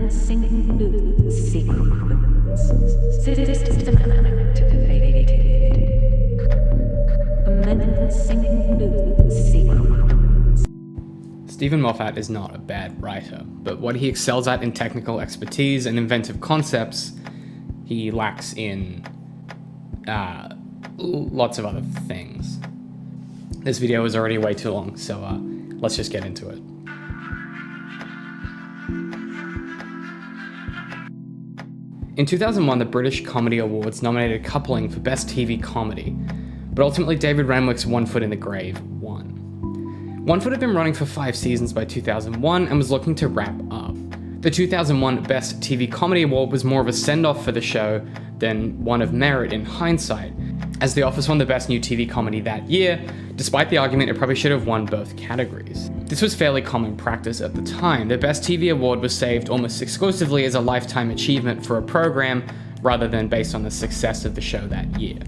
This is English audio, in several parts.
Commencing new sequence. System activated. Commencing new sequence. Stephen Moffat is not a bad writer, but what he excels at in technical expertise and inventive concepts, he lacks in lots of other things. This video is already way too long, so let's just get into it. In 2001, the British Comedy Awards nominated Coupling for Best TV Comedy, but ultimately David Renwick's One Foot in the Grave won. One Foot had been running for 5 seasons by 2001 and was looking to wrap up. The 2001 Best TV Comedy Award was more of a send-off for the show than one of merit in hindsight, as The Office won the Best New TV Comedy that year, despite the argument it probably should have won both categories. This was fairly common practice at the time. The Best TV Award was saved almost exclusively as a lifetime achievement for a program, rather than based on the success of the show that year.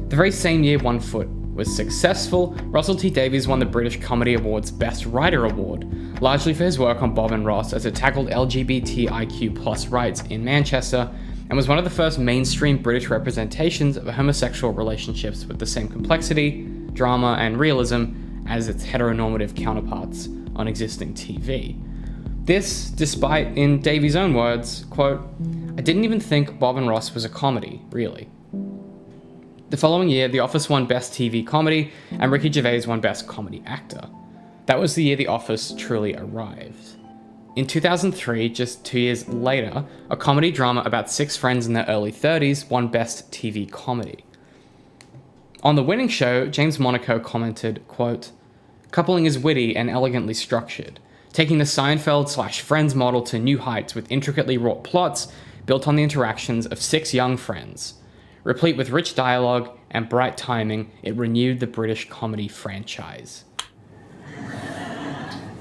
The very same year One Foot was successful, Russell T Davies won the British Comedy Awards Best Writer Award, largely for his work on Bob and Ross as it tackled LGBTIQ+ rights in Manchester, and was one of the first mainstream British representations of homosexual relationships with the same complexity, drama, and realism as its heteronormative counterparts on existing TV. This, despite, in Davies' own words, quote, "I didn't even think Bob and Ross was a comedy, really." The following year, The Office won Best TV Comedy, and Ricky Gervais won Best Comedy Actor. That was the year The Office truly arrived. In 2003, just 2 years later, a comedy drama about 6 friends in their early 30s won Best TV Comedy. On the winning show, James Monaco commented, quote, "Coupling is witty and elegantly structured, taking the Seinfeld/Friends model to new heights with intricately wrought plots built on the interactions of 6 young friends. Replete with rich dialogue and bright timing, it renewed the British comedy franchise."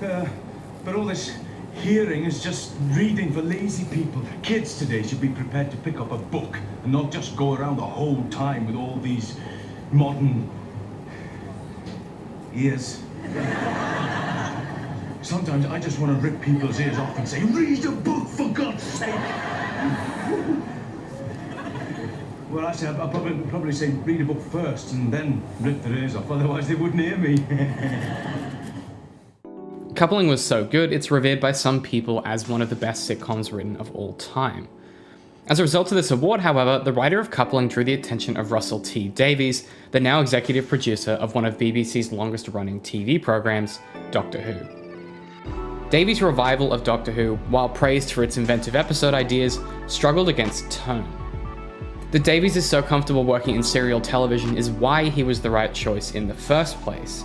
But all this hearing is just reading for lazy people. Kids today should be prepared to pick up a book and not just go around the whole time with all these modern ears. Sometimes I just want to rip people's ears off and say, read a book for God's sake! Well, actually, I'll probably say read a book first and then rip their ears off, otherwise they wouldn't hear me. Coupling was so good, it's revered by some people as one of the best sitcoms written of all time. As a result of this award, however, the writer of Coupling drew the attention of Russell T Davies, the now executive producer of one of BBC's longest-running TV programs, Doctor Who. Davies' revival of Doctor Who, while praised for its inventive episode ideas, struggled against tone. That Davies is so comfortable working in serial television is why he was the right choice in the first place,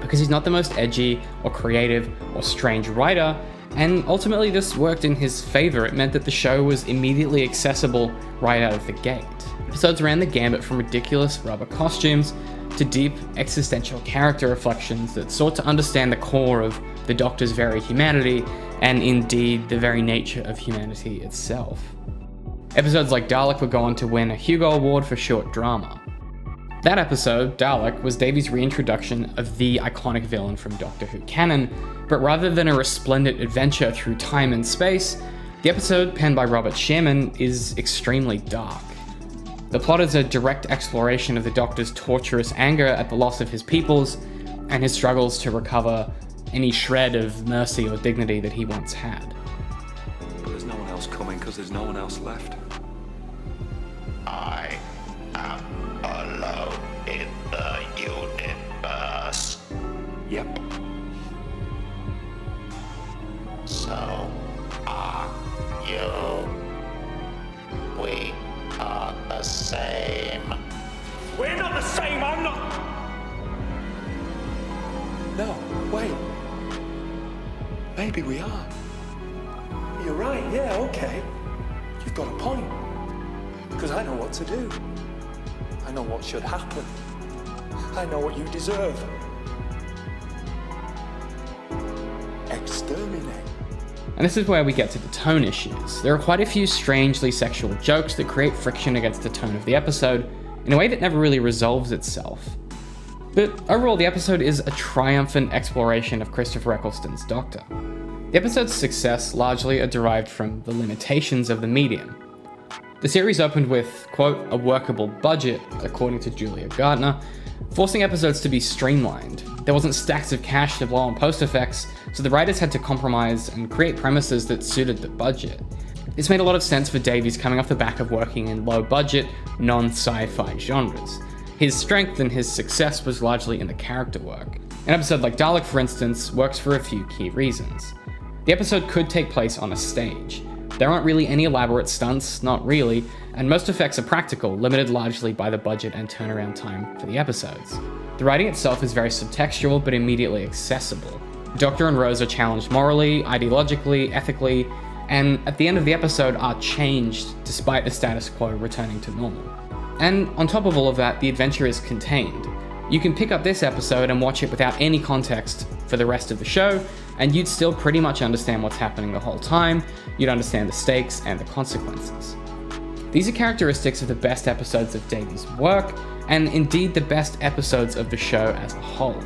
because he's not the most edgy or creative or strange writer, and ultimately this worked in his favor. It meant that the show was immediately accessible right out of the gate. Episodes ran the gambit from ridiculous rubber costumes to deep existential character reflections that sought to understand the core of the Doctor's very humanity, and indeed the very nature of humanity itself. Episodes like Dalek would go on to win a Hugo Award for short drama. That episode, Dalek, was Davies' reintroduction of the iconic villain from Doctor Who canon, but rather than a resplendent adventure through time and space, the episode, penned by Robert Sherman, is extremely dark. The plot is a direct exploration of the Doctor's torturous anger at the loss of his peoples, and his struggles to recover any shred of mercy or dignity that he once had. But there's no one else coming because there's no one else left. I am alone in the universe. Yep. So are you. We are the same. We're not the same, I'm not... No, wait. Maybe we are. You're right, yeah, okay. You've got a point. Because I know what to do. I know what should happen. I know what you deserve. Exterminate. And this is where we get to the tone issues. There are quite a few strangely sexual jokes that create friction against the tone of the episode in a way that never really resolves itself. But overall, the episode is a triumphant exploration of Christopher Eccleston's Doctor. The episode's success largely are derived from the limitations of the medium. The series opened with, quote, a workable budget, according to Julia Gardner, forcing episodes to be streamlined. There wasn't stacks of cash to blow on post effects, so the writers had to compromise and create premises that suited the budget. This made a lot of sense for Davies coming off the back of working in low-budget, non-sci-fi genres. His strength and his success was largely in the character work. An episode like Dalek, for instance, works for a few key reasons. The episode could take place on a stage. There aren't really any elaborate stunts, not really, and most effects are practical, limited largely by the budget and turnaround time for the episodes. The writing itself is very subtextual but immediately accessible. Doctor and Rose are challenged morally, ideologically, ethically, and at the end of the episode are changed despite the status quo returning to normal. And on top of all of that, the adventure is contained. You can pick up this episode and watch it without any context for the rest of the show, and you'd still pretty much understand what's happening the whole time, you'd understand the stakes and the consequences. These are characteristics of the best episodes of Davies' work, and indeed the best episodes of the show as a whole.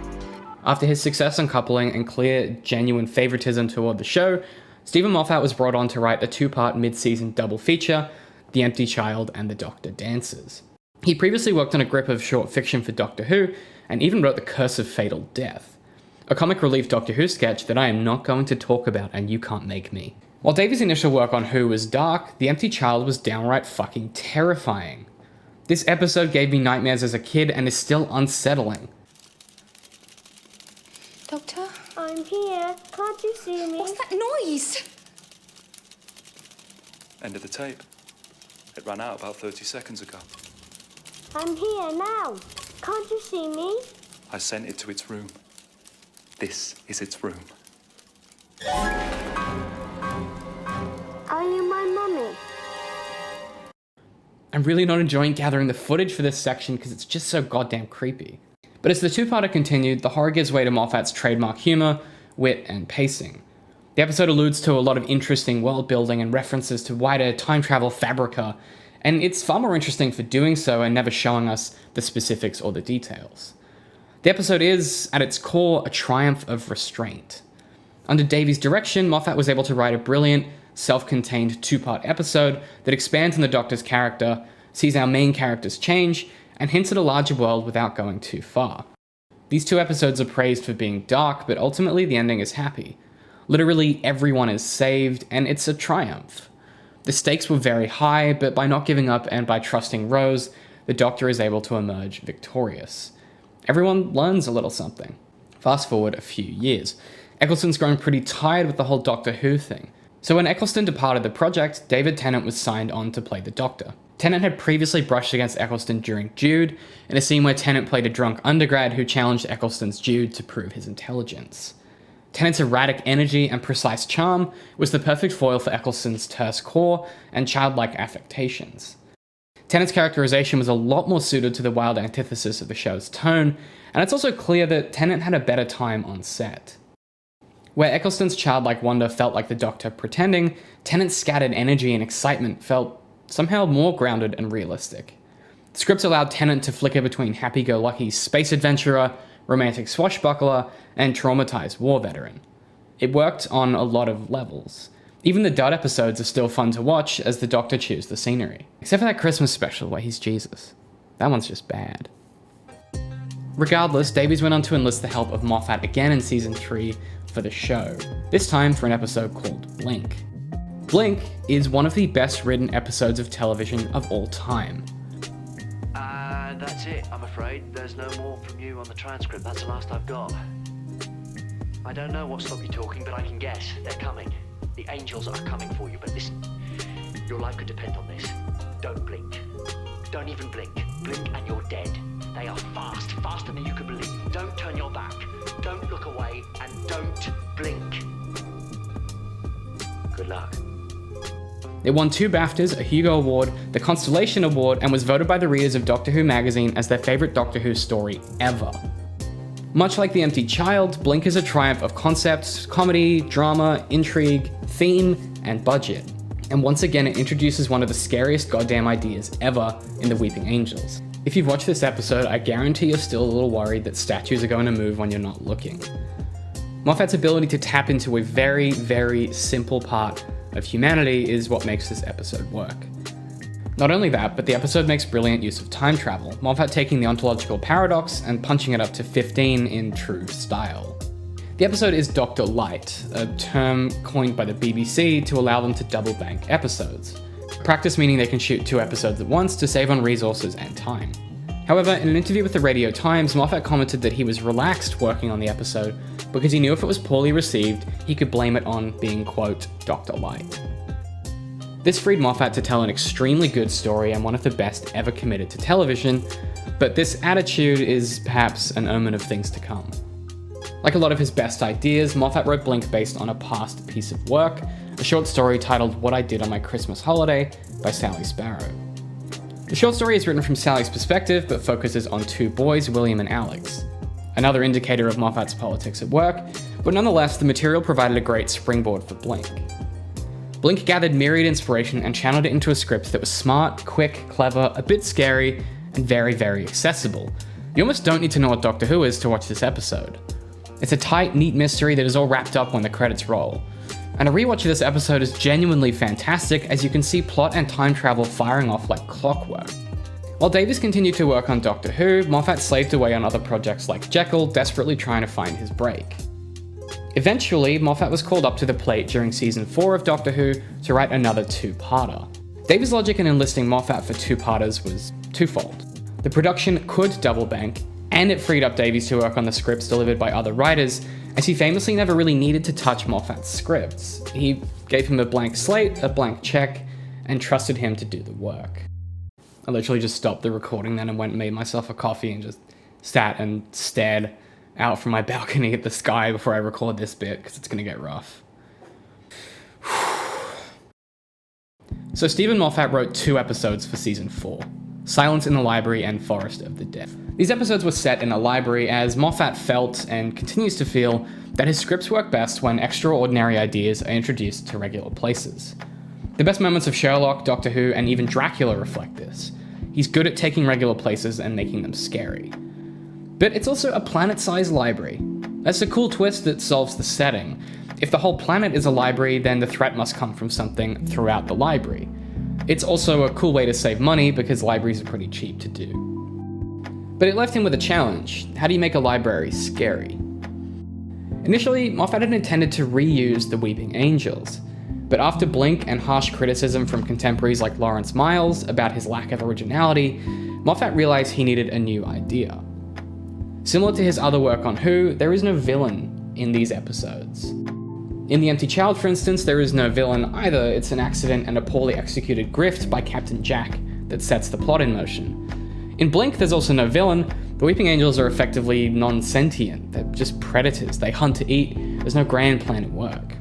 After his success on Coupling and clear, genuine favoritism toward the show, Stephen Moffat was brought on to write the two-part mid-season double feature, The Empty Child and The Doctor Dances. He previously worked on a grip of short fiction for Doctor Who, and even wrote The Curse of Fatal Death, a comic relief Doctor Who sketch that I am not going to talk about and you can't make me. While Davies' initial work on Who was dark, The Empty Child was downright fucking terrifying. This episode gave me nightmares as a kid and is still unsettling. Doctor? I'm here. Can't you see me? What's that noise? End of the tape. It ran out about 30 seconds ago. I'm here now. Can't you see me? I sent it to its room. This is its room. Are you my mummy? I'm really not enjoying gathering the footage for this section because it's just so goddamn creepy. But as the two-parter continued, the horror gives way to Moffat's trademark humor, wit, and pacing. The episode alludes to a lot of interesting world building and references to wider time travel fabrica, and it's far more interesting for doing so and never showing us the specifics or the details. The episode is, at its core, a triumph of restraint. Under Davies' direction, Moffat was able to write a brilliant, self-contained two-part episode that expands on the Doctor's character, sees our main characters change, and hints at a larger world without going too far. These two episodes are praised for being dark, but ultimately the ending is happy. Literally everyone is saved, and it's a triumph. The stakes were very high, but by not giving up and by trusting Rose, the Doctor is able to emerge victorious. Everyone learns a little something. Fast forward a few years. Eccleston's growing pretty tired with the whole Doctor Who thing. So when Eccleston departed the project, David Tennant was signed on to play the Doctor. Tennant had previously brushed against Eccleston during Jude, in a scene where Tennant played a drunk undergrad who challenged Eccleston's Jude to prove his intelligence. Tennant's erratic energy and precise charm was the perfect foil for Eccleston's terse core and childlike affectations. Tennant's characterization was a lot more suited to the wild antithesis of the show's tone, and it's also clear that Tennant had a better time on set. Where Eccleston's childlike wonder felt like the Doctor pretending, Tennant's scattered energy and excitement felt somehow more grounded and realistic. The scripts allowed Tennant to flicker between happy-go-lucky space adventurer, romantic swashbuckler, and traumatized war veteran. It worked on a lot of levels. Even the dud episodes are still fun to watch as the Doctor chews the scenery. Except for that Christmas special where he's Jesus. That one's just bad. Regardless, Davies went on to enlist the help of Moffat again in season 3 for the show, this time for an episode called Blink. Blink is one of the best written episodes of television of all time. That's it, I'm afraid. There's no more from you on the transcript. That's the last I've got. I don't know what stopped you talking, but I can guess. They're coming. The angels are coming for you, but listen. Your life could depend on this. Don't blink. Don't even blink. Blink and you're dead. They are fast, faster than you can believe. Don't turn your back. Don't look away, and don't blink. Good luck. It won 2 BAFTAs, a Hugo Award, the Constellation Award, and was voted by the readers of Doctor Who magazine as their favourite Doctor Who story ever. Much like The Empty Child, Blink is a triumph of concepts, comedy, drama, intrigue, theme, and budget. And once again, it introduces one of the scariest goddamn ideas ever in The Weeping Angels. If you've watched this episode, I guarantee you're still a little worried that statues are going to move when you're not looking. Moffat's ability to tap into a very, very simple part of humanity is what makes this episode work. Not only that, but the episode makes brilliant use of time travel, Moffat taking the ontological paradox and punching it up to 15 in true style. The episode is Dr. Light, a term coined by the BBC to allow them to double bank episodes. Practice meaning they can shoot 2 episodes at once to save on resources and time. However, in an interview with the Radio Times, Moffat commented that he was relaxed working on the episode because he knew if it was poorly received, he could blame it on being, quote, Dr. Light. This freed Moffat to tell an extremely good story and one of the best ever committed to television, but this attitude is perhaps an omen of things to come. Like a lot of his best ideas, Moffat wrote Blink based on a past piece of work, a short story titled What I Did on My Christmas Holiday by Sally Sparrow. The short story is written from Sally's perspective, but focuses on 2 boys, William and Alex. Another indicator of Moffat's politics at work, but nonetheless, the material provided a great springboard for Blink. Blink gathered myriad inspiration and channeled it into a script that was smart, quick, clever, a bit scary, and very, very accessible. You almost don't need to know what Doctor Who is to watch this episode. It's a tight, neat mystery that is all wrapped up when the credits roll. And a rewatch of this episode is genuinely fantastic, as you can see plot and time travel firing off like clockwork. While Davies continued to work on Doctor Who, Moffat slaved away on other projects like Jekyll, desperately trying to find his break. Eventually, Moffat was called up to the plate during season 4 of Doctor Who to write another 2-parter. Davies' logic in enlisting Moffat for 2-parters was twofold. The production could double bank, and it freed up Davies to work on the scripts delivered by other writers, as he famously never really needed to touch Moffat's scripts. He gave him a blank slate, a blank check, and trusted him to do the work. I literally just stopped the recording then and went and made myself a coffee and just sat and stared out from my balcony at the sky before I record this bit, because it's going to get rough. So Stephen Moffat wrote 2 episodes for season 4, Silence in the Library and Forest of the Dead. These episodes were set in a library, as Moffat felt, and continues to feel, that his scripts work best when extraordinary ideas are introduced to regular places. The best moments of Sherlock, Doctor Who, and even Dracula reflect this. He's good at taking regular places and making them scary. But it's also a planet-sized library. That's a cool twist that solves the setting. If the whole planet is a library, then the threat must come from something throughout the library. It's also a cool way to save money because libraries are pretty cheap to do. But it left him with a challenge. How do you make a library scary? Initially, Moffat had intended to reuse the Weeping Angels, but after Blink and harsh criticism from contemporaries like Lawrence Miles about his lack of originality, Moffat realized he needed a new idea. Similar to his other work on Who, there is no villain in these episodes. In The Empty Child, for instance, there is no villain either. It's an accident and a poorly executed grift by Captain Jack that sets the plot in motion. In Blink, there's also no villain. The Weeping Angels are effectively non-sentient. They're just predators. They hunt to eat. There's no grand plan at work.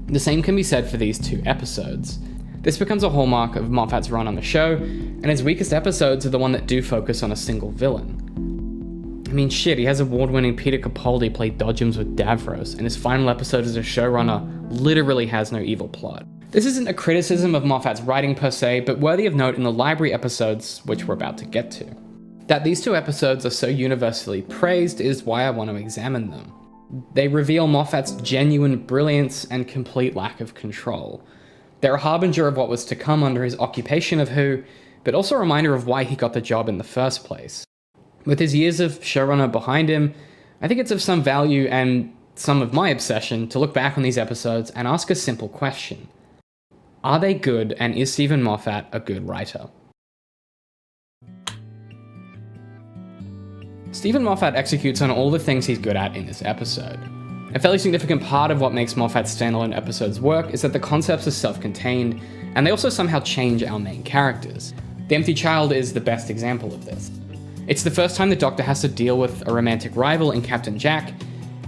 The same can be said for these 2 episodes. This becomes a hallmark of Moffat's run on the show, and his weakest episodes are the one that do focus on a single villain. I mean, shit, he has award-winning Peter Capaldi play Dodgems with Davros, and his final episode as a showrunner literally has no evil plot. This isn't a criticism of Moffat's writing per se, but worthy of note in the library episodes, which we're about to get to. That these 2 episodes are so universally praised is why I want to examine them. They reveal Moffat's genuine brilliance and complete lack of control. They're a harbinger of what was to come under his occupation of Who, but also a reminder of why he got the job in the first place. With his years of showrunner behind him, I think it's of some value and some of my obsession to look back on these episodes and ask a simple question. Are they good, and is Stephen Moffat a good writer? Stephen Moffat executes on all the things he's good at in this episode. A fairly significant part of what makes Moffat's standalone episodes work is that the concepts are self-contained, and they also somehow change our main characters. The Empty Child is the best example of this. It's the first time the Doctor has to deal with a romantic rival in Captain Jack,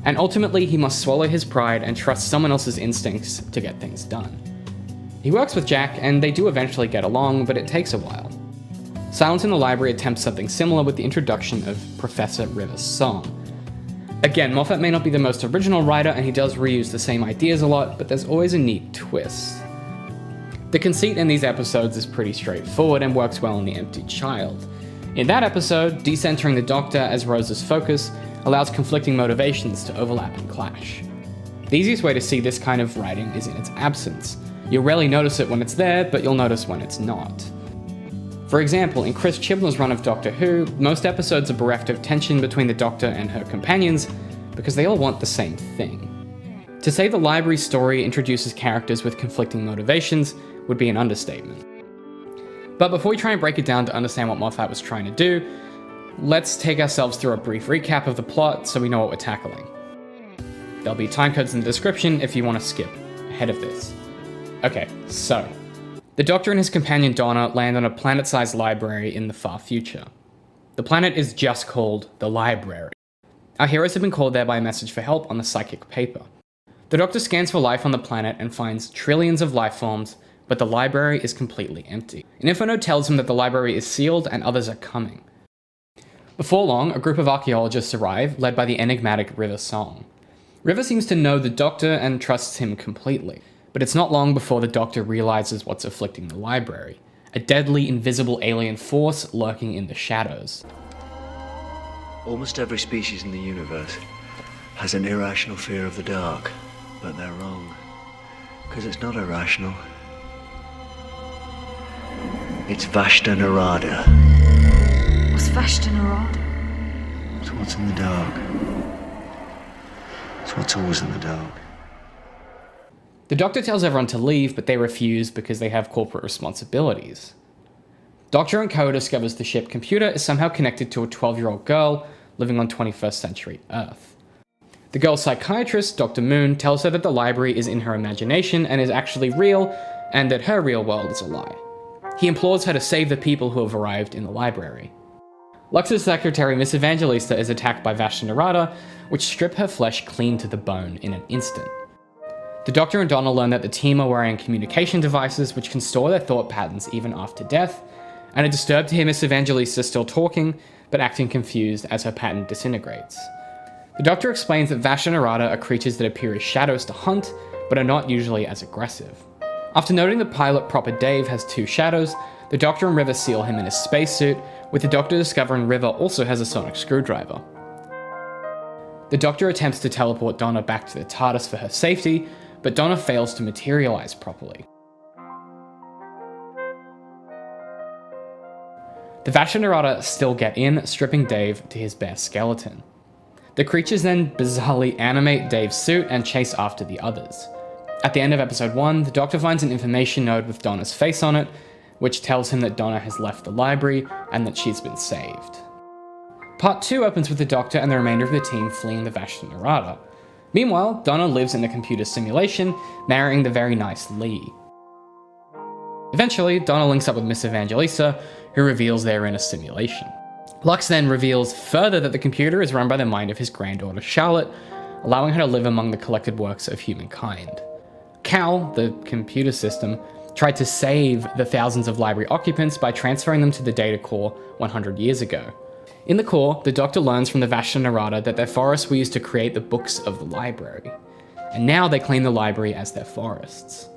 and ultimately he must swallow his pride and trust someone else's instincts to get things done. He works with Jack, and they do eventually get along, but it takes a while. Silence in the Library attempts something similar with the introduction of Professor River's song. Again, Moffat may not be the most original writer, and he does reuse the same ideas a lot, but there's always a neat twist. The conceit in these episodes is pretty straightforward and works well in The Empty Child. In that episode, decentering the Doctor as Rose's focus, allows conflicting motivations to overlap and clash. The easiest way to see this kind of writing is in its absence. You'll rarely notice it when it's there, but you'll notice when it's not. For example, in Chris Chibnall's run of Doctor Who, most episodes are bereft of tension between the Doctor and her companions because they all want the same thing. To say the library story introduces characters with conflicting motivations would be an understatement. But before we try and break it down to understand what Moffat was trying to do, let's take ourselves through a brief recap of the plot so we know what we're tackling. There'll be timecodes in the description if you want to skip ahead of this. Okay, so the Doctor and his companion Donna land on a planet-sized library in the far future. The planet is just called the Library. Our heroes have been called there by a message for help on the psychic paper. The Doctor scans for life on the planet and finds trillions of life forms, but the library is completely empty. An info node tells him that the library is sealed and others are coming. Before long, a group of archaeologists arrive, led by the enigmatic River Song. River seems to know the Doctor and trusts him completely, but it's not long before the Doctor realizes what's afflicting the library: a deadly, invisible alien force lurking in the shadows. Almost every species in the universe has an irrational fear of the dark, but they're wrong. Because it's not irrational. It's Vashta Narada. What's Vashta Narada? It's what's in the dark. It's what's always in the dark. The Doctor tells everyone to leave, but they refuse because they have corporate responsibilities. Doctor and Co. discovers the ship computer is somehow connected to a 12-year-old girl living on 21st century Earth. The girl's psychiatrist, Dr. Moon, tells her that the library is in her imagination and is actually real, and that her real world is a lie. He implores her to save the people who have arrived in the library. Lux's secretary, Miss Evangelista, is attacked by Vashta Narada, which strip her flesh clean to the bone in an instant. The Doctor and Donna learn that the team are wearing communication devices which can store their thought patterns even after death, and are disturbed to hear Miss Evangelista still talking, but acting confused as her pattern disintegrates. The Doctor explains that Vashta Narada are creatures that appear as shadows to hunt, but are not usually as aggressive. After noting the pilot Proper Dave has 2 shadows, the Doctor and River seal him in his spacesuit, with the Doctor discovering River also has a sonic screwdriver. The Doctor attempts to teleport Donna back to the TARDIS for her safety, but Donna fails to materialize properly. The Vashta Narada still get in, stripping Dave to his bare skeleton. The creatures then bizarrely animate Dave's suit and chase after the others. At the end of episode 1, the Doctor finds an information node with Donna's face on it, which tells him that Donna has left the library and that she's been saved. Part 2 opens with the Doctor and the remainder of the team fleeing the Vashta Narada. Meanwhile, Donna lives in the computer simulation, marrying the very nice Lee. Eventually, Donna links up with Miss Evangelista, who reveals they're in a simulation. Lux then reveals further that the computer is run by the mind of his granddaughter Charlotte, allowing her to live among the collected works of humankind. Cal, the computer system, tried to save the thousands of library occupants by transferring them to the data core 100 years ago. In the core, the Doctor learns from the Vashta Narada that their forests were used to create the books of the library, and now they claim the library as their forests.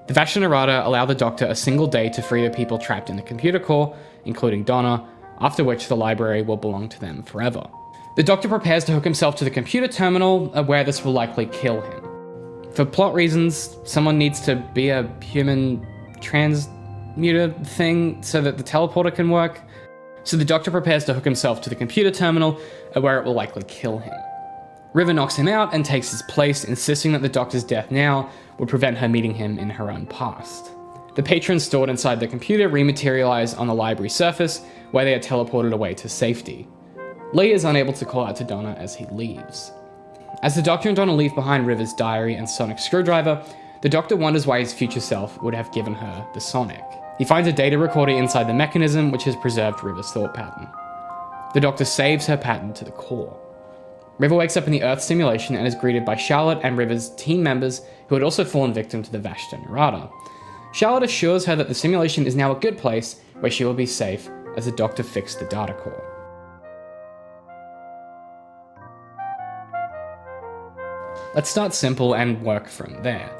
The Vashta Narada allow the Doctor a single day to free the people trapped in the computer core, including Donna, after which the library will belong to them forever. The Doctor prepares to hook himself to the computer terminal, where this will likely kill him. For plot reasons, someone needs to be a human transmuter thing so that the teleporter can work. So the Doctor prepares to hook himself to the computer terminal, where it will likely kill him. River knocks him out and takes his place, insisting that the Doctor's death now would prevent her meeting him in her own past. The patrons stored inside the computer rematerialize on the library surface, where they are teleported away to safety. Lee is unable to call out to Donna as he leaves. As the Doctor and Donna leave behind River's diary and sonic screwdriver, the Doctor wonders why his future self would have given her the sonic. He finds a data recorder inside the mechanism which has preserved River's thought pattern. The Doctor saves her pattern to the core. River wakes up in the Earth simulation and is greeted by Charlotte and River's team members who had also fallen victim to the Vashta Narada. Charlotte assures her that the simulation is now a good place where she will be safe as the Doctor fixed the data core. Let's start simple and work from there.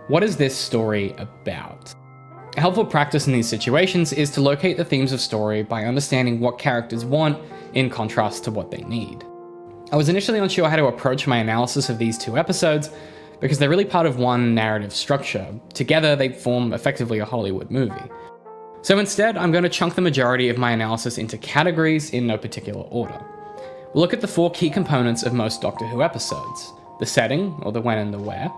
What is this story about? A helpful practice in these situations is to locate the themes of story by understanding what characters want in contrast to what they need. I was initially unsure how to approach my analysis of these 2 episodes, because they're really part of one narrative structure. Together, they form effectively a Hollywood movie. So instead, I'm going to chunk the majority of my analysis into categories in no particular order. We'll look at the 4 key components of most Doctor Who episodes: the setting, or the when and the where,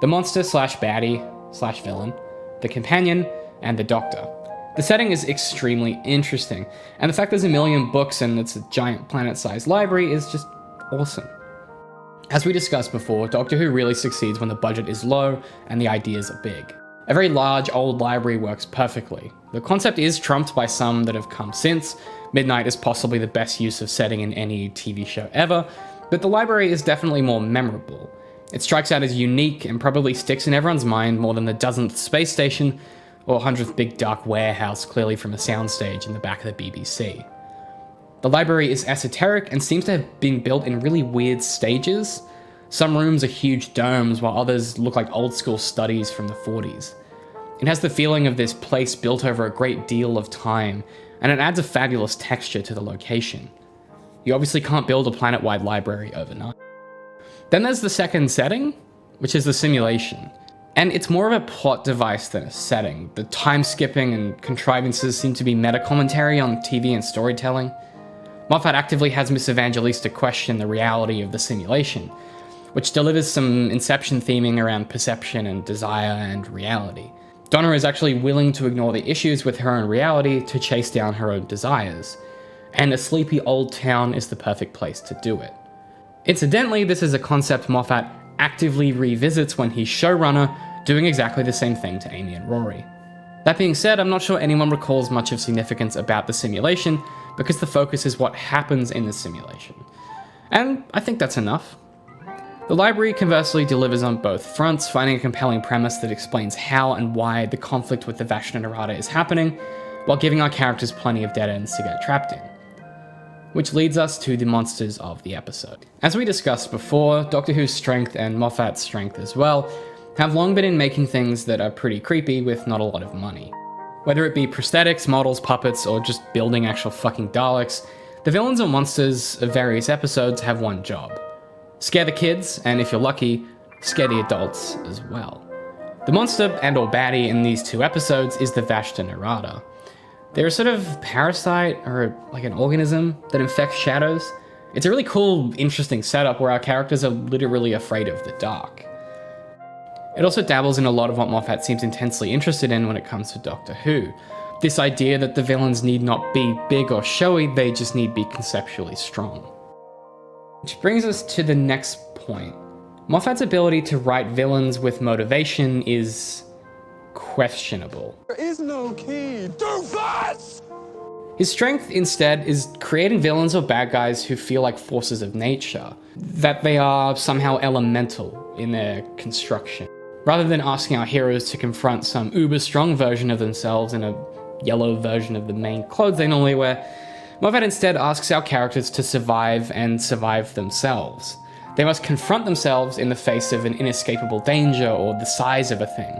the monster/baddie/villain, the companion, and the Doctor. The setting is extremely interesting, and the fact there's a million books and it's a giant planet-sized library is just awesome. As we discussed before, Doctor Who really succeeds when the budget is low and the ideas are big. A very large, old library works perfectly. The concept is trumped by some that have come since. Midnight is possibly the best use of setting in any TV show ever, but the library is definitely more memorable. It strikes out as unique and probably sticks in everyone's mind more than the dozenth space station or 100th big dark warehouse clearly from a soundstage in the back of the BBC. The library is esoteric and seems to have been built in really weird stages. Some rooms are huge domes, while others look like old school studies from the 40s. It has the feeling of this place built over a great deal of time, and it adds a fabulous texture to the location. You obviously can't build a planet-wide library overnight. Then there's the second setting, which is the simulation. And it's more of a plot device than a setting. The time skipping and contrivances seem to be meta-commentary on TV and storytelling. Moffat actively has Miss Evangelista question the reality of the simulation, which delivers some Inception theming around perception and desire and reality. Donna is actually willing to ignore the issues with her own reality to chase down her own desires, and a sleepy old town is the perfect place to do it. Incidentally, this is a concept Moffat actively revisits when he's showrunner, doing exactly the same thing to Amy and Rory. That being said, I'm not sure anyone recalls much of significance about the simulation, because the focus is what happens in the simulation. And I think that's enough. The library conversely delivers on both fronts, finding a compelling premise that explains how and why the conflict with the Vashta Nerada is happening, while giving our characters plenty of dead ends to get trapped in. Which leads us to the monsters of the episode. As we discussed before, Doctor Who's strength and Moffat's strength as well have long been in making things that are pretty creepy with not a lot of money. Whether it be prosthetics, models, puppets, or just building actual fucking Daleks, the villains or monsters of various episodes have one job: scare the kids, and if you're lucky, scare the adults as well. The monster and or baddie in these 2 episodes is the Vashta Nerada. They're a sort of parasite, or like an organism, that infects shadows. It's a really cool, interesting setup where our characters are literally afraid of the dark. It also dabbles in a lot of what Moffat seems intensely interested in when it comes to Doctor Who. This idea that the villains need not be big or showy, they just need to be conceptually strong. Which brings us to the next point. Moffat's ability to write villains with motivation is questionable. There is no key. Doofus! His strength, instead, is creating villains or bad guys who feel like forces of nature, that they are somehow elemental in their construction. Rather than asking our heroes to confront some uber-strong version of themselves in a yellow version of the main clothes they normally wear, Moffat instead asks our characters to survive and survive themselves. They must confront themselves in the face of an inescapable danger or the size of a thing.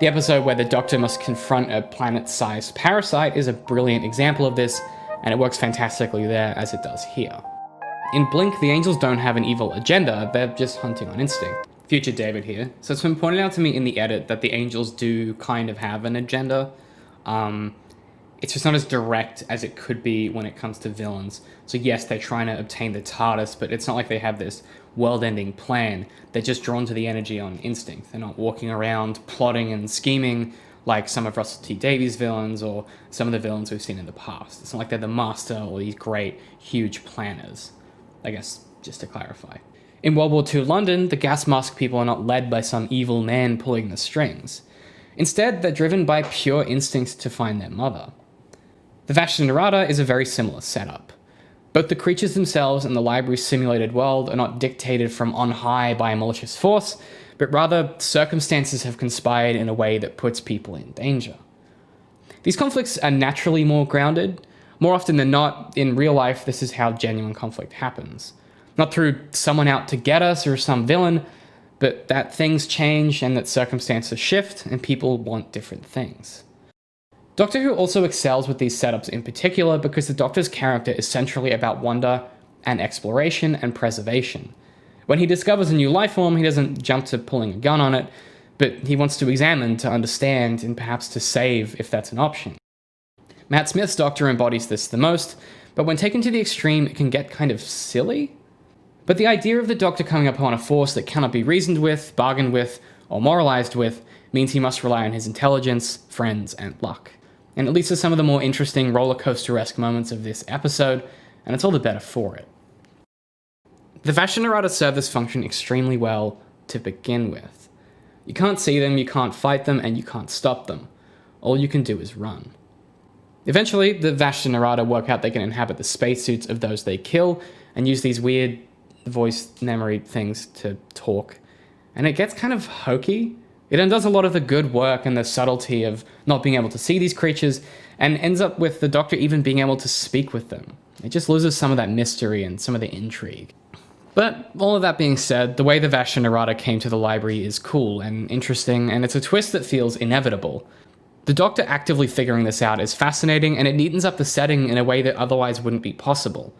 The episode where the Doctor must confront a planet-sized parasite is a brilliant example of this, and it works fantastically there as it does here. In Blink, the angels don't have an evil agenda, they're just hunting on instinct. Future David here. So it's been pointed out to me in the edit that the angels do kind of have an agenda. It's just not as direct as it could be when it comes to villains. So yes, they're trying to obtain the TARDIS, but it's not like they have this world-ending plan. They're just drawn to the energy on instinct. They're not walking around plotting and scheming like some of Russell T Davies' villains or some of the villains we've seen in the past. It's not like they're the master or these great, huge planners. I guess, just to clarify. In World War II London, the gas mask people are not led by some evil man pulling the strings. Instead, they're driven by pure instincts to find their mother. The Vashta Nerada is a very similar setup. Both the creatures themselves and the library's simulated world are not dictated from on high by a malicious force, but rather circumstances have conspired in a way that puts people in danger. These conflicts are naturally more grounded. More often than not, in real life, this is how genuine conflict happens. Not through someone out to get us or some villain, but that things change and that circumstances shift and people want different things. Doctor Who also excels with these setups in particular because the Doctor's character is centrally about wonder and exploration and preservation. When he discovers a new life form, he doesn't jump to pulling a gun on it, but he wants to examine, to understand, and perhaps to save if that's an option. Matt Smith's Doctor embodies this the most, but when taken to the extreme, it can get kind of silly. But the idea of the Doctor coming upon a force that cannot be reasoned with, bargained with, or moralized with means he must rely on his intelligence, friends, and luck. And it leads to some of the more interesting roller coaster-esque moments of this episode, and it's all the better for it. The Vashnarada serve this function extremely well to begin with. You can't see them, you can't fight them, and you can't stop them. All you can do is run. Eventually, the Vashnarada work out they can inhabit the spacesuits of those they kill, and use these weird voice memory things to talk. And it gets kind of hokey. It undoes a lot of the good work and the subtlety of not being able to see these creatures, and ends up with the Doctor even being able to speak with them. It just loses some of that mystery and some of the intrigue. But all of that being said, the way the Vashnarada came to the library is cool and interesting, and it's a twist that feels inevitable. The Doctor actively figuring this out is fascinating, and it neatens up the setting in a way that otherwise wouldn't be possible.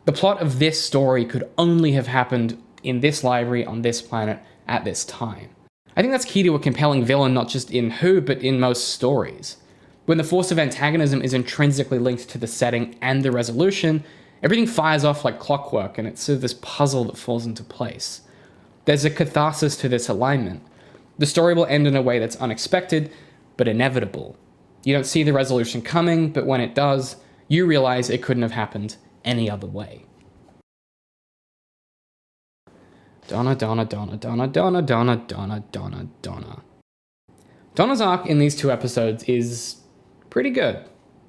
The plot of this story could only have happened in this library on this planet at this time. I think that's key to a compelling villain, not just in Who, but in most stories. When the force of antagonism is intrinsically linked to the setting and the resolution, everything fires off like clockwork, and it's sort of this puzzle that falls into place. There's a catharsis to this alignment. The story will end in a way that's unexpected, but inevitable. You don't see the resolution coming, but when it does, you realize it couldn't have happened any other way. Donna, Donna, Donna, Donna, Donna, Donna, Donna, Donna, Donna. Donna's arc in these 2 episodes is pretty good.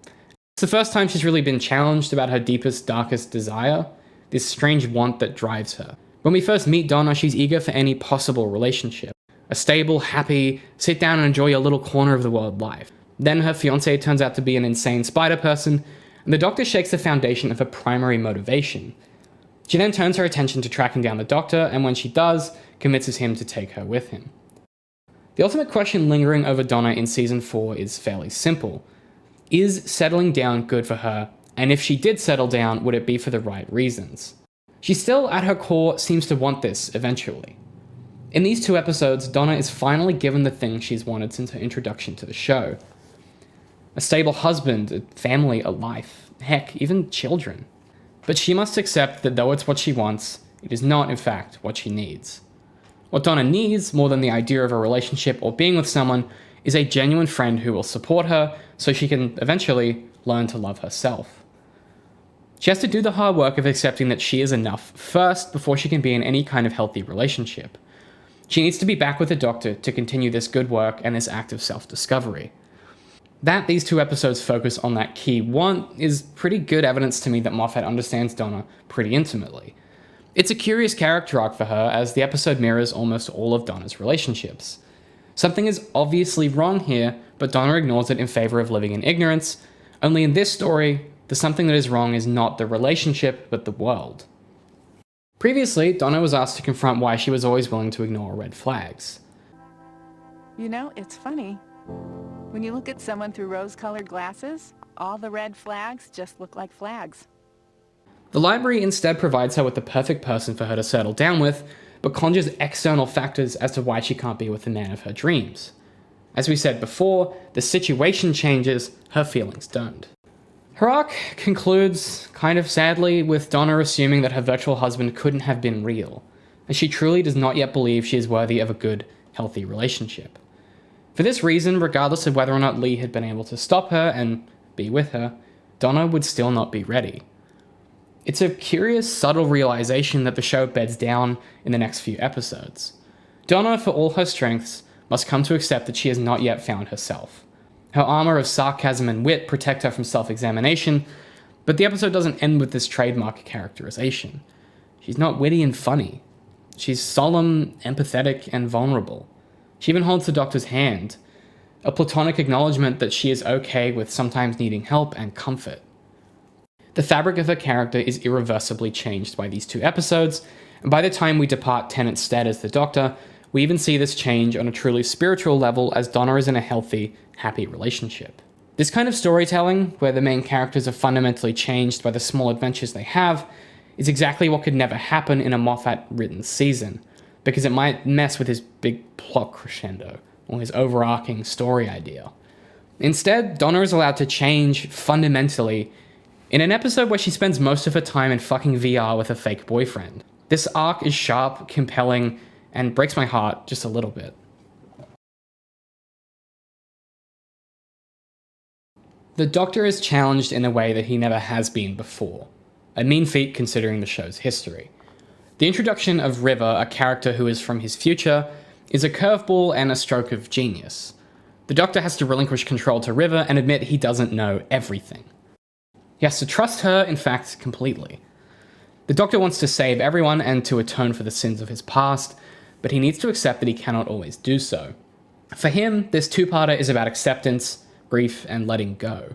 It's the first time she's really been challenged about her deepest, darkest desire, this strange want that drives her. When we first meet Donna, she's eager for any possible relationship. A stable, happy, sit down and enjoy your little corner of the world life. Then her fiancé turns out to be an insane spider person, and the Doctor shakes the foundation of her primary motivation. She then turns her attention to tracking down the Doctor, and when she does, convinces him to take her with him. The ultimate question lingering over Donna in Season 4 is fairly simple. Is settling down good for her, and if she did settle down, would it be for the right reasons? She still, at her core, seems to want this eventually. In these 2 episodes, Donna is finally given the thing she's wanted since her introduction to the show. A stable husband, a family, a life, heck, even children. But she must accept that though it's what she wants, it is not, in fact, what she needs. What Donna needs, more than the idea of a relationship or being with someone, is a genuine friend who will support her so she can eventually learn to love herself. She has to do the hard work of accepting that she is enough first before she can be in any kind of healthy relationship. She needs to be back with the Doctor to continue this good work and this act of self-discovery. That these 2 episodes focus on that key want is pretty good evidence to me that Moffat understands Donna pretty intimately. It's a curious character arc for her, as the episode mirrors almost all of Donna's relationships. Something is obviously wrong here, but Donna ignores it in favor of living in ignorance. Only in this story, the something that is wrong is not the relationship, but the world. Previously, Donna was asked to confront why she was always willing to ignore red flags. You know, it's funny. When you look at someone through rose-colored glasses, all the red flags just look like flags. The library instead provides her with the perfect person for her to settle down with, but conjures external factors as to why she can't be with the man of her dreams. As we said before, the situation changes, her feelings don't. Her arc concludes, kind of sadly, with Donna assuming that her virtual husband couldn't have been real, and she truly does not yet believe she is worthy of a good, healthy relationship. For this reason, regardless of whether or not Lee had been able to stop her and be with her, Donna would still not be ready. It's a curious, subtle realization that the show beds down in the next few episodes. Donna, for all her strengths, must come to accept that she has not yet found herself. Her armor of sarcasm and wit protect her from self-examination, but the episode doesn't end with this trademark characterization. She's not witty and funny. She's solemn, empathetic, and vulnerable. She even holds the Doctor's hand, a platonic acknowledgement that she is okay with sometimes needing help and comfort. The fabric of her character is irreversibly changed by these 2 episodes, and by the time we depart Tennant's stead as the Doctor, we even see this change on a truly spiritual level as Donna is in a healthy, happy relationship. This kind of storytelling, where the main characters are fundamentally changed by the small adventures they have, is exactly what could never happen in a Moffat-written season, because it might mess with his big plot crescendo, or his overarching story idea. Instead, Donna is allowed to change fundamentally in an episode where she spends most of her time in fucking VR with a fake boyfriend. This arc is sharp, compelling, and breaks my heart just a little bit. The Doctor is challenged in a way that he never has been before, a mean feat considering the show's history. The introduction of River, a character who is from his future, is a curveball and a stroke of genius. The Doctor has to relinquish control to River and admit he doesn't know everything. He has to trust her, in fact, completely. The Doctor wants to save everyone and to atone for the sins of his past, but he needs to accept that he cannot always do so. For him, this two-parter is about acceptance, grief, and letting go.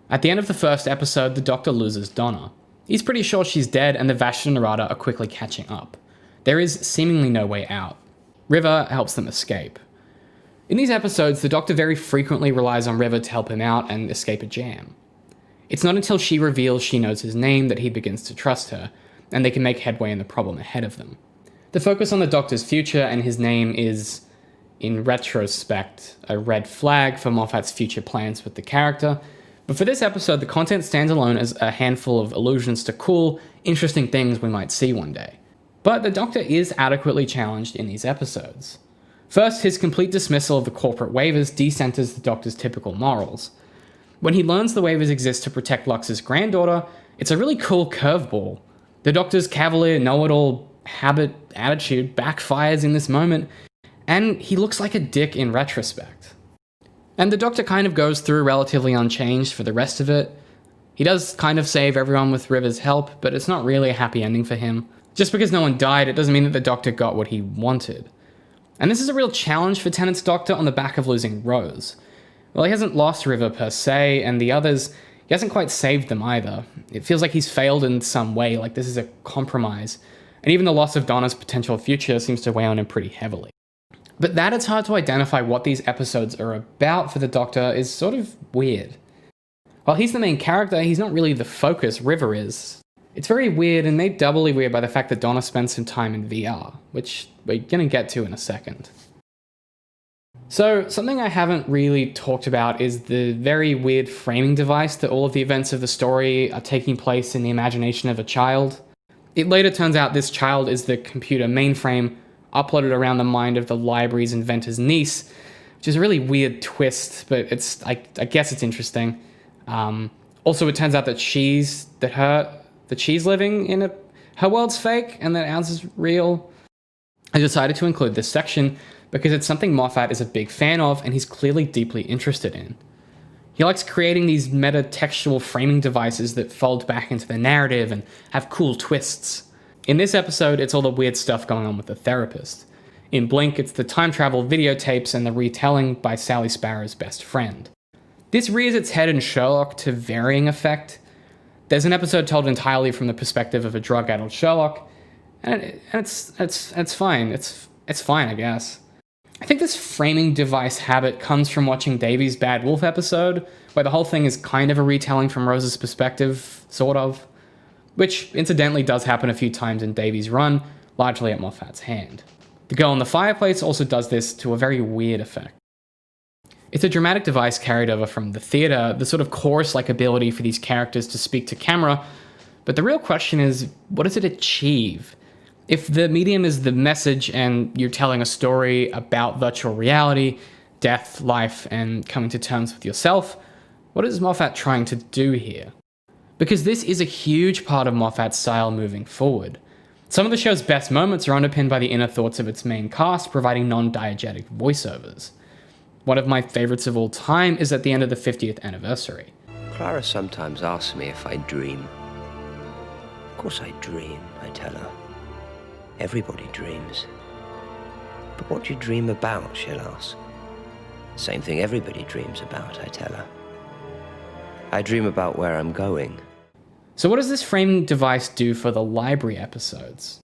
At the end of the first episode, the Doctor loses Donna. He's pretty sure she's dead, and the Vashta Narada are quickly catching up. There is seemingly no way out. River helps them escape. In these episodes, the Doctor very frequently relies on River to help him out and escape a jam. It's not until she reveals she knows his name that he begins to trust her, and they can make headway in the problem ahead of them. The focus on the Doctor's future and his name is, in retrospect, a red flag for Moffat's future plans with the character, but for this episode, the content stands alone as a handful of allusions to cool, interesting things we might see one day. But the Doctor is adequately challenged in these episodes. First, his complete dismissal of the corporate waivers decenters the Doctor's typical morals. When he learns the waivers exist to protect Lux's granddaughter, it's a really cool curveball. The Doctor's cavalier, know-it-all attitude backfires in this moment, and he looks like a dick in retrospect. And the Doctor kind of goes through relatively unchanged for the rest of it. He does kind of save everyone with River's help, but it's not really a happy ending for him. Just because no one died, it doesn't mean that the Doctor got what he wanted. And this is a real challenge for Tennant's Doctor on the back of losing Rose. Well, he hasn't lost River per se, and the others, he hasn't quite saved them either. It feels like he's failed in some way, like this is a compromise. And even the loss of Donna's potential future seems to weigh on him pretty heavily. But that it's hard to identify what these episodes are about for the Doctor is sort of weird. While he's the main character, he's not really the focus, River is. It's very weird and made doubly weird by the fact that Donna spends some time in VR, which we're gonna get to in a second. So, something I haven't really talked about is the very weird framing device that all of the events of the story are taking place in the imagination of a child. It later turns out this child is the computer mainframe uploaded around the mind of the library's inventor's niece, which is a really weird twist, but I guess it's interesting. Also, it turns out that she's living in her world's fake and that ours is real. I decided to include this section because it's something Moffat is a big fan of and he's clearly deeply interested in. He likes creating these meta-textual framing devices that fold back into the narrative and have cool twists. In this episode, it's all the weird stuff going on with the therapist. In Blink, it's the time travel videotapes and the retelling by Sally Sparrow's best friend. This rears its head in Sherlock to varying effect. There's an episode told entirely from the perspective of a drug-addled Sherlock, and it's fine. It's fine, I guess. I think this framing device habit comes from watching Davy's Bad Wolf episode, where the whole thing is kind of a retelling from Rose's perspective, sort of. Which, incidentally, does happen a few times in Davy's run, largely at Moffat's hand. The Girl in the Fireplace also does this to a very weird effect. It's a dramatic device carried over from the theatre, the sort of chorus-like ability for these characters to speak to camera, but the real question is, what does it achieve? If the medium is the message and you're telling a story about virtual reality, death, life, and coming to terms with yourself, what is Moffat trying to do here? Because this is a huge part of Moffat's style moving forward. Some of the show's best moments are underpinned by the inner thoughts of its main cast, providing non-diegetic voiceovers. One of my favorites of all time is at the end of the 50th anniversary. Clara sometimes asks me if I dream. Of course I dream, I tell her. Everybody dreams. But what do you dream about, she'll ask. Same thing everybody dreams about, I tell her. I dream about where I'm going. So what does this framing device do for the library episodes?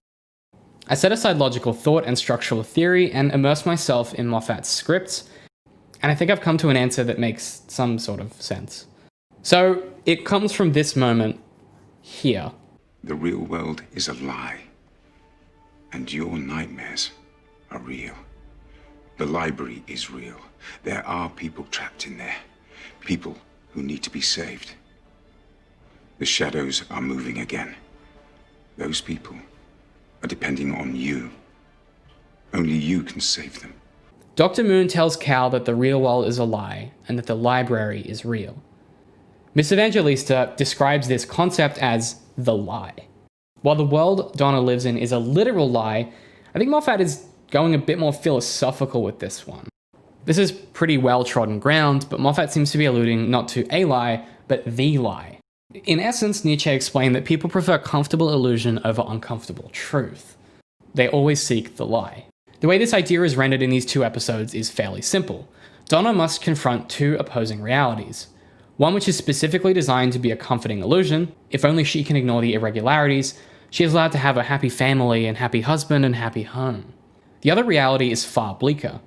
I set aside logical thought and structural theory and immersed myself in Moffat's scripts, and I think I've come to an answer that makes some sort of sense. So it comes from this moment here. The real world is a lie. And your nightmares are real. The library is real. There are people trapped in there. People who need to be saved. The shadows are moving again. Those people are depending on you. Only you can save them. Dr. Moon tells Cal that the real world is a lie and that the library is real. Miss Evangelista describes this concept as the lie. While the world Donna lives in is a literal lie, I think Moffat is going a bit more philosophical with this one. This is pretty well-trodden ground, but Moffat seems to be alluding not to a lie, but the lie. In essence, Nietzsche explained that people prefer comfortable illusion over uncomfortable truth. They always seek the lie. The way this idea is rendered in these two episodes is fairly simple. Donna must confront two opposing realities. One which is specifically designed to be a comforting illusion. If only she can ignore the irregularities, she is allowed to have a happy family and happy husband and happy home. The other reality is far bleaker.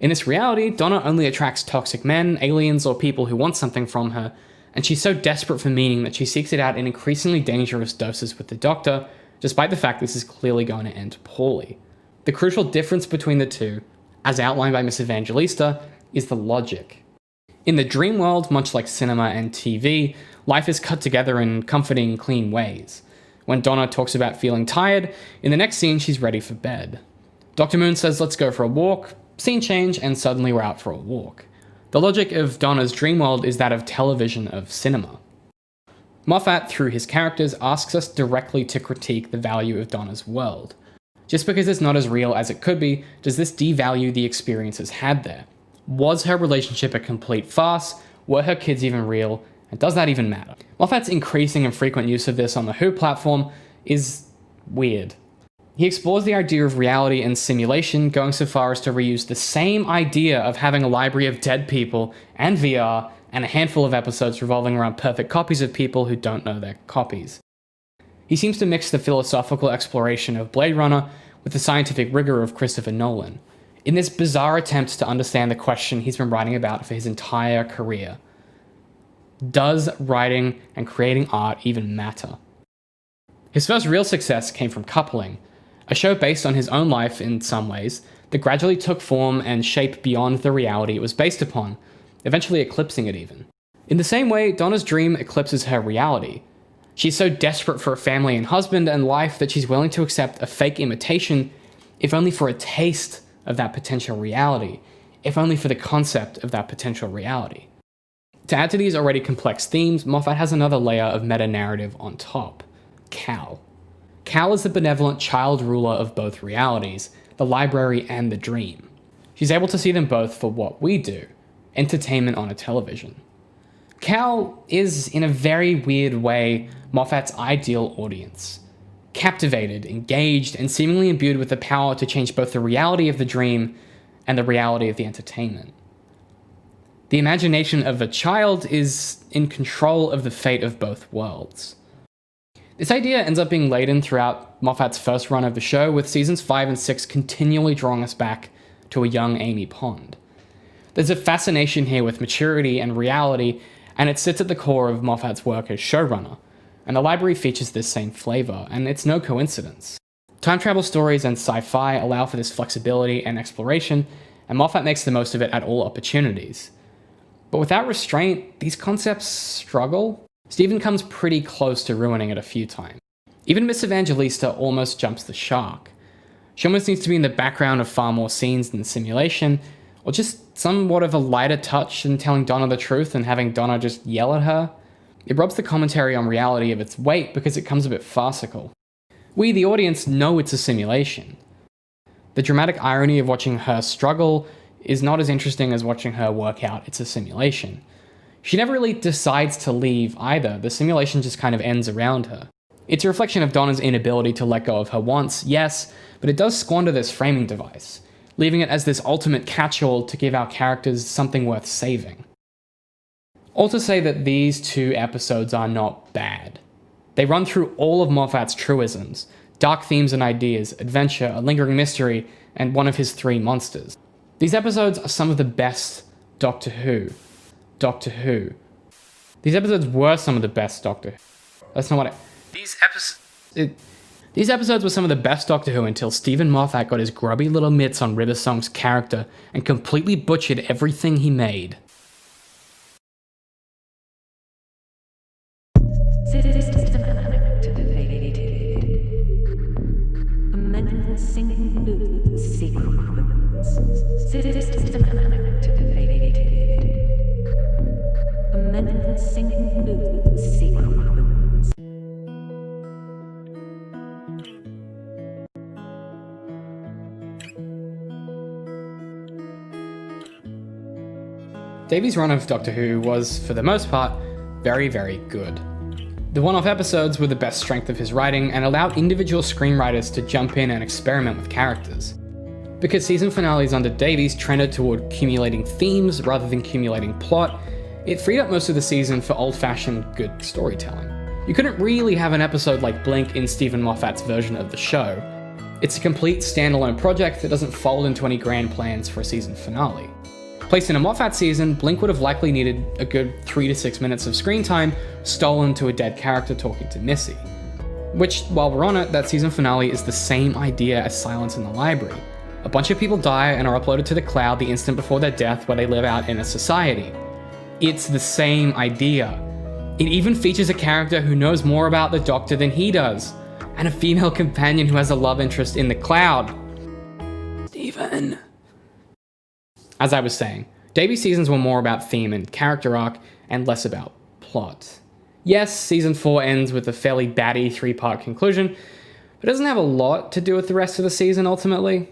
In this reality, Donna only attracts toxic men, aliens, or people who want something from her, and she's so desperate for meaning that she seeks it out in increasingly dangerous doses with the Doctor, despite the fact this is clearly going to end poorly. The crucial difference between the two, as outlined by Miss Evangelista, is the logic. In the dream world, much like cinema and TV, life is cut together in comforting, clean ways. When Donna talks about feeling tired, in the next scene she's ready for bed. Dr. Moon says let's go for a walk, scene change, and suddenly we're out for a walk. The logic of Donna's dream world is that of television of cinema. Moffat, through his characters, asks us directly to critique the value of Donna's world. Just because it's not as real as it could be, does this devalue the experiences had there? Was her relationship a complete farce? Were her kids even real? And does that even matter? Moffat's increasing and frequent use of this on the Who platform is weird. He explores the idea of reality and simulation, going so far as to reuse the same idea of having a library of dead people and VR and a handful of episodes revolving around perfect copies of people who don't know their copies. He seems to mix the philosophical exploration of Blade Runner with the scientific rigor of Christopher Nolan, in this bizarre attempt to understand the question he's been writing about for his entire career. Does writing and creating art even matter? His first real success came from Coupling, a show based on his own life in some ways that gradually took form and shape beyond the reality it was based upon, eventually eclipsing it even. In the same way, Donna's dream eclipses her reality. She's so desperate for a family and husband and life that she's willing to accept a fake imitation, if only for a taste of that potential reality, if only for the concept of that potential reality. To add to these already complex themes, Moffat has another layer of meta-narrative on top. Cal. Cal is the benevolent child ruler of both realities, the library and the dream. She's able to see them both for what we do, entertainment on a television. Cal is, in a very weird way, Moffat's ideal audience. Captivated, engaged, and seemingly imbued with the power to change both the reality of the dream and the reality of the entertainment. The imagination of a child is in control of the fate of both worlds. This idea ends up being laden throughout Moffat's first run of the show, with seasons 5 and 6 continually drawing us back to a young Amy Pond. There's a fascination here with maturity and reality, and it sits at the core of Moffat's work as showrunner. And the library features this same flavor, and it's no coincidence. Time travel stories and sci-fi allow for this flexibility and exploration, and Moffat makes the most of it at all opportunities. But without restraint, these concepts struggle. Steven comes pretty close to ruining it a few times. Even Miss Evangelista almost jumps the shark. She almost needs to be in the background of far more scenes than simulation, or just somewhat of a lighter touch in telling Donna the truth and having Donna just yell at her. It robs the commentary on reality of its weight because it comes a bit farcical. We, the audience, know it's a simulation. The dramatic irony of watching her struggle is not as interesting as watching her work out it's a simulation. She never really decides to leave either, the simulation just kind of ends around her. It's a reflection of Donna's inability to let go of her wants, yes, but it does squander this framing device, leaving it as this ultimate catch-all to give our characters something worth saving. All to say that these two episodes are not bad. They run through all of Moffat's truisms, dark themes and ideas, adventure, a lingering mystery, and one of his 3 monsters. These episodes are some of the best Doctor Who. These episodes were some of the best Doctor Who. That's not what I... These episodes were some of the best Doctor Who until Stephen Moffat got his grubby little mitts on River Song's character and completely butchered everything he made. Davies' run of Doctor Who was, for the most part, very, very good. The one-off episodes were the best strength of his writing and allowed individual screenwriters to jump in and experiment with characters. Because season finales under Davies trended toward accumulating themes rather than accumulating plot, it freed up most of the season for old-fashioned good storytelling. You couldn't really have an episode like Blink in Stephen Moffat's version of the show. It's a complete standalone project that doesn't fold into any grand plans for a season finale. Placed in a Moffat season, Blink would have likely needed a good 3 to 6 minutes of screen time stolen to a dead character talking to Missy. Which, while we're on it, that season finale is the same idea as Silence in the Library. A bunch of people die and are uploaded to the cloud the instant before their death where they live out in a society. It's the same idea. It even features a character who knows more about the Doctor than he does, and a female companion who has a love interest in the cloud. Stephen. As I was saying, Davies' seasons were more about theme and character arc, and less about plot. Yes, season 4 ends with a fairly batty 3-part conclusion, but it doesn't have a lot to do with the rest of the season ultimately.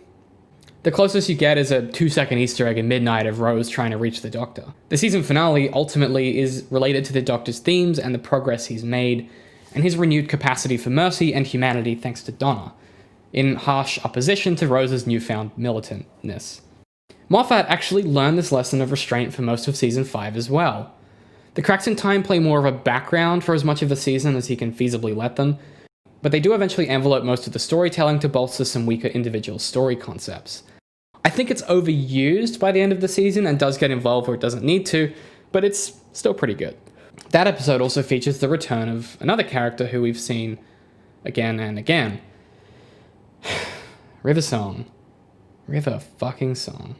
The closest you get is a 2-second Easter egg in Midnight of Rose trying to reach the Doctor. The season finale ultimately is related to the Doctor's themes and the progress he's made, and his renewed capacity for mercy and humanity thanks to Donna, in harsh opposition to Rose's newfound militantness. Moffat actually learned this lesson of restraint for most of season 5 as well. The cracks in time play more of a background for as much of the season as he can feasibly let them, but they do eventually envelope most of the storytelling to bolster some weaker individual story concepts. I think it's overused by the end of the season and does get involved where it doesn't need to, but it's still pretty good. That episode also features the return of another character who we've seen again and again. River Song. River fucking Song.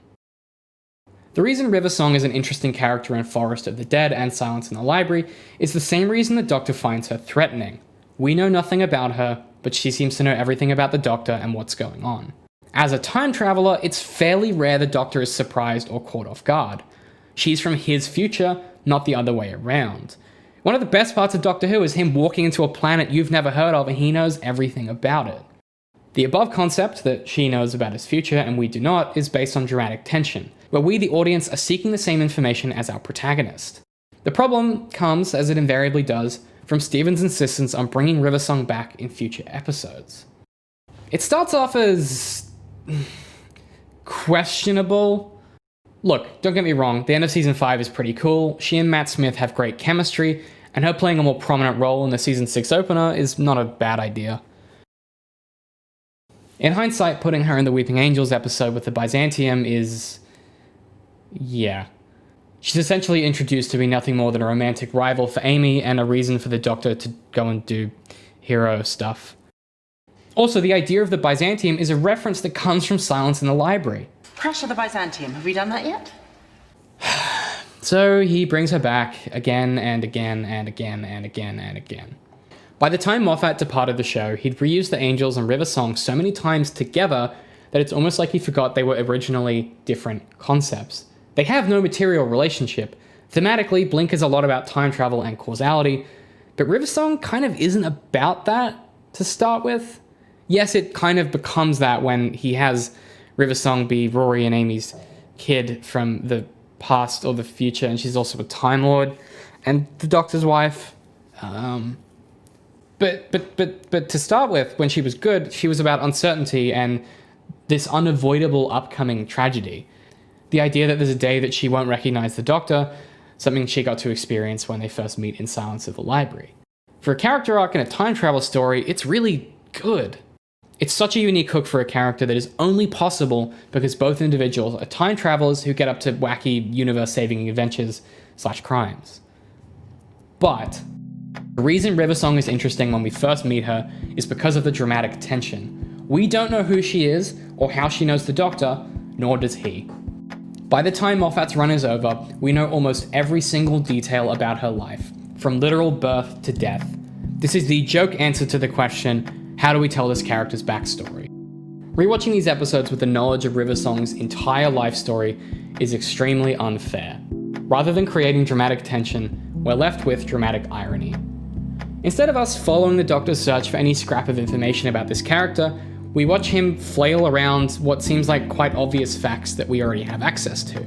The reason River Song is an interesting character in Forest of the Dead and Silence in the Library is the same reason the Doctor finds her threatening. We know nothing about her, but she seems to know everything about the Doctor and what's going on. As a time traveler, it's fairly rare the Doctor is surprised or caught off guard. She's from his future, not the other way around. One of the best parts of Doctor Who is him walking into a planet you've never heard of and he knows everything about it. The above concept, that she knows about his future and we do not, is based on dramatic tension, where we, the audience, are seeking the same information as our protagonist. The problem comes, as it invariably does, from Stephen's insistence on bringing River Song back in future episodes. It starts off as questionable. Look, don't get me wrong, the end of season 5 is pretty cool, she and Matt Smith have great chemistry, and her playing a more prominent role in the season 6 opener is not a bad idea. In hindsight, putting her in the Weeping Angels episode with the Byzantium is... yeah. She's essentially introduced to be nothing more than a romantic rival for Amy and a reason for the Doctor to go and do hero stuff. Also, the idea of the Byzantium is a reference that comes from Silence in the Library. Crash of the Byzantium, have we done that yet? So he brings her back again and again and again and again and again. By the time Moffat departed the show, he'd reused the Angels and River Song so many times together that it's almost like he forgot they were originally different concepts. They have no material relationship. Thematically, Blink is a lot about time travel and causality, but River Song kind of isn't about that to start with. Yes, it kind of becomes that when he has River Song be Rory and Amy's kid from the past or the future, and she's also a Time Lord and the Doctor's wife. But to start with, when she was good, she was about uncertainty and this unavoidable upcoming tragedy. The idea that there's a day that she won't recognize the Doctor, something she got to experience when they first meet in Silence of the Library. For a character arc in a time travel story, it's really good. It's such a unique hook for a character that is only possible because both individuals are time travelers who get up to wacky universe-saving adventures / crimes. But The reason Riversong is interesting when we first meet her is because of the dramatic tension. We don't know who she is or how she knows the Doctor, nor does he. By the time Moffat's run is over, we know almost every single detail about her life, from literal birth to death. This is the joke answer to the question, how do we tell this character's backstory? Rewatching these episodes with the knowledge of Riversong's entire life story is extremely unfair. Rather than creating dramatic tension, we're left with dramatic irony. Instead of us following the Doctor's search for any scrap of information about this character, we watch him flail around what seems like quite obvious facts that we already have access to.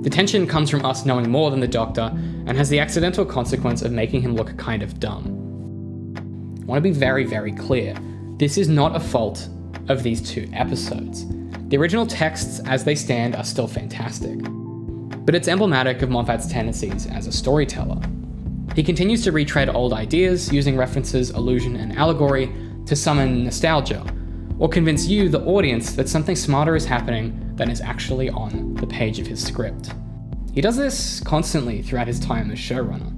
The tension comes from us knowing more than the Doctor, and has the accidental consequence of making him look kind of dumb. I want to be very, very clear. This is not a fault of these 2 episodes. The original texts as they stand are still fantastic. But it's emblematic of Moffat's tendencies as a storyteller. He continues to retread old ideas, using references, allusion, and allegory to summon nostalgia, or convince you, the audience, that something smarter is happening than is actually on the page of his script. He does this constantly throughout his time as showrunner.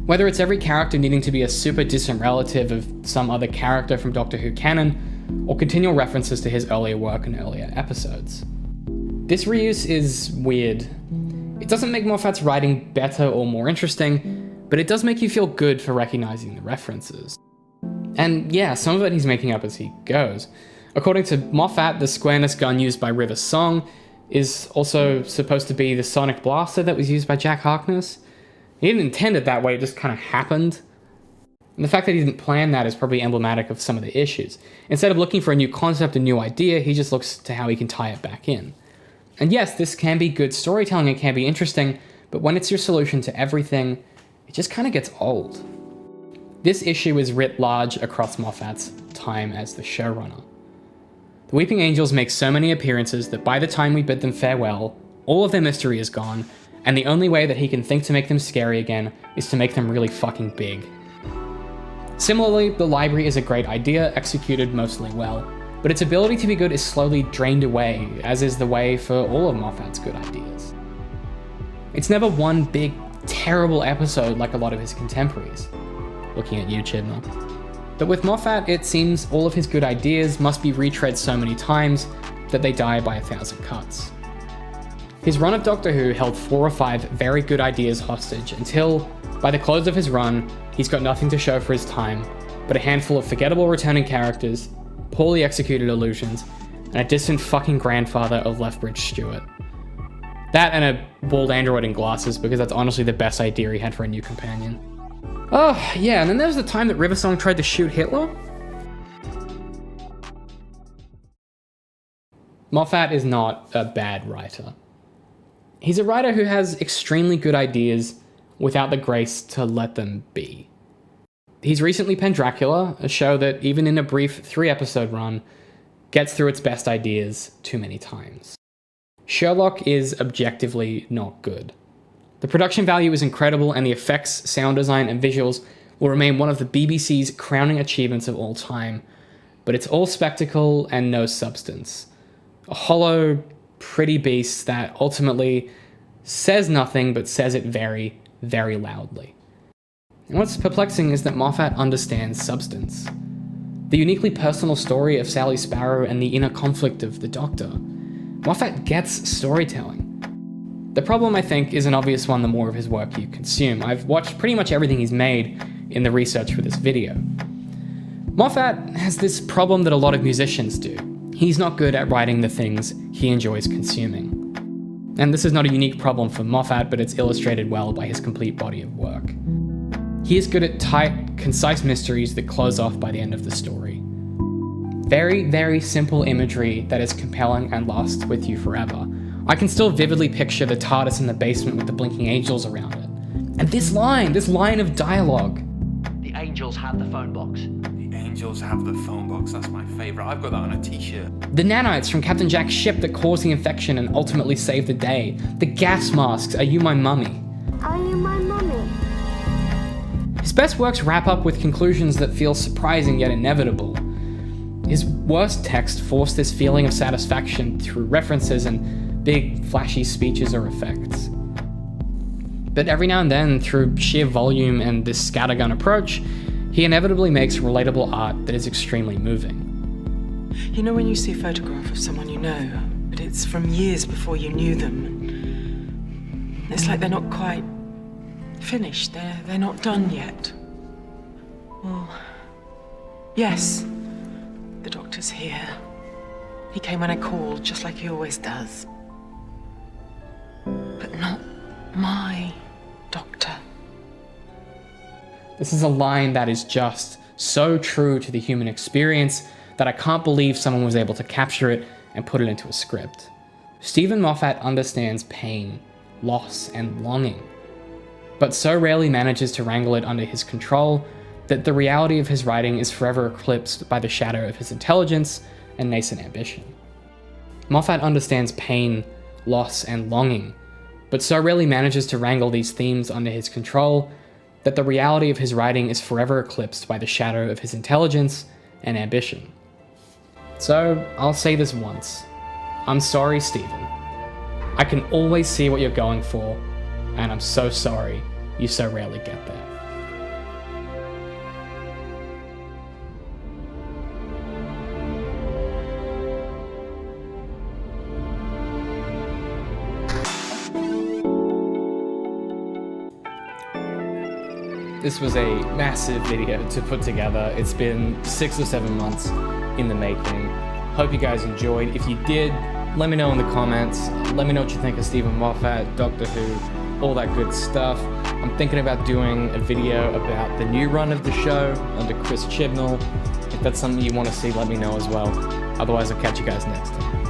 Whether it's every character needing to be a super distant relative of some other character from Doctor Who canon, or continual references to his earlier work in earlier episodes. This reuse is weird. It doesn't make Moffat's writing better or more interesting, but it does make you feel good for recognizing the references. And yeah, some of it he's making up as he goes. According to Moffat, the squareness gun used by Riversong is also supposed to be the sonic blaster that was used by Jack Harkness. He didn't intend it that way, it just kind of happened. And the fact that he didn't plan that is probably emblematic of some of the issues. Instead of looking for a new concept, a new idea, he just looks to how he can tie it back in. And yes, this can be good storytelling, it can be interesting, but when it's your solution to everything, it just kind of gets old. This issue is writ large across Moffat's time as the showrunner. The Weeping Angels make so many appearances that by the time we bid them farewell, all of their mystery is gone, and the only way that he can think to make them scary again is to make them really fucking big. Similarly, the library is a great idea, executed mostly well, but its ability to be good is slowly drained away, as is the way for all of Moffat's good ideas. It's never one big, terrible episode like a lot of his contemporaries. Looking at you, Chibnall. But with Moffat, it seems all of his good ideas must be retread so many times that they die by 1,000 cuts. His run of Doctor Who held 4 or 5 very good ideas hostage until, by the close of his run, he's got nothing to show for his time, but a handful of forgettable returning characters, poorly executed illusions, and a distant fucking grandfather of Lethbridge Stewart. That and a bald android in glasses, because that's honestly the best idea he had for a new companion. Oh, yeah, and then there was the time that Riversong tried to shoot Hitler? Moffat is not a bad writer. He's a writer who has extremely good ideas without the grace to let them be. He's recently penned Dracula, a show that, even in a brief 3-episode run, gets through its best ideas too many times. Sherlock is objectively not good. The production value is incredible, and the effects, sound design, and visuals will remain one of the BBC's crowning achievements of all time, but it's all spectacle and no substance. A hollow, pretty beast that ultimately says nothing but says it very, very loudly. And what's perplexing is that Moffat understands substance. The uniquely personal story of Sally Sparrow and the inner conflict of the Doctor. Moffat gets storytelling. The problem, I think, is an obvious one the more of his work you consume. I've watched pretty much everything he's made in the research for this video. Moffat has this problem that a lot of musicians do. He's not good at writing the things he enjoys consuming. And this is not a unique problem for Moffat, but it's illustrated well by his complete body of work. He is good at tight, concise mysteries that close off by the end of the story. Very, very simple imagery that is compelling and lasts with you forever. I can still vividly picture the TARDIS in the basement with the blinking angels around it. And this line of dialogue. The angels have the phone box. The angels have the phone box, that's my favourite. I've got that on a t-shirt. The nanites from Captain Jack's ship that caused the infection and ultimately saved the day. The gas masks, Are You My Mummy? Are you my mummy? His best works wrap up with conclusions that feel surprising yet inevitable. His worst text forced this feeling of satisfaction through references and big, flashy speeches or effects. But every now and then, through sheer volume and this scattergun approach, he inevitably makes relatable art that is extremely moving. You know when you see a photograph of someone you know, but it's from years before you knew them, it's like they're not quite finished, they're not done yet. Well, yes, the doctor's here. He came when I called, just like he always does. But not my doctor. This is a line that is just so true to the human experience that I can't believe someone was able to capture it and put it into a script. Stephen Moffat understands pain, loss, and longing, but so rarely manages to wrangle it under his control that the reality of his writing is forever eclipsed by the shadow of his intelligence and nascent ambition. Moffat understands pain, loss, and longing, but so rarely manages to wrangle these themes under his control that the reality of his writing is forever eclipsed by the shadow of his intelligence and ambition. So, I'll say this once. I'm sorry, Stephen. I can always see what you're going for, and I'm so sorry you so rarely get there. This was a massive video to put together. It's been 6 or 7 months in the making. Hope you guys enjoyed. If you did, let me know in the comments. Let me know what you think of Stephen Moffat, Doctor Who, all that good stuff. I'm thinking about doing a video about the new run of the show under Chris Chibnall. If that's something you want to see, let me know as well. Otherwise, I'll catch you guys next time.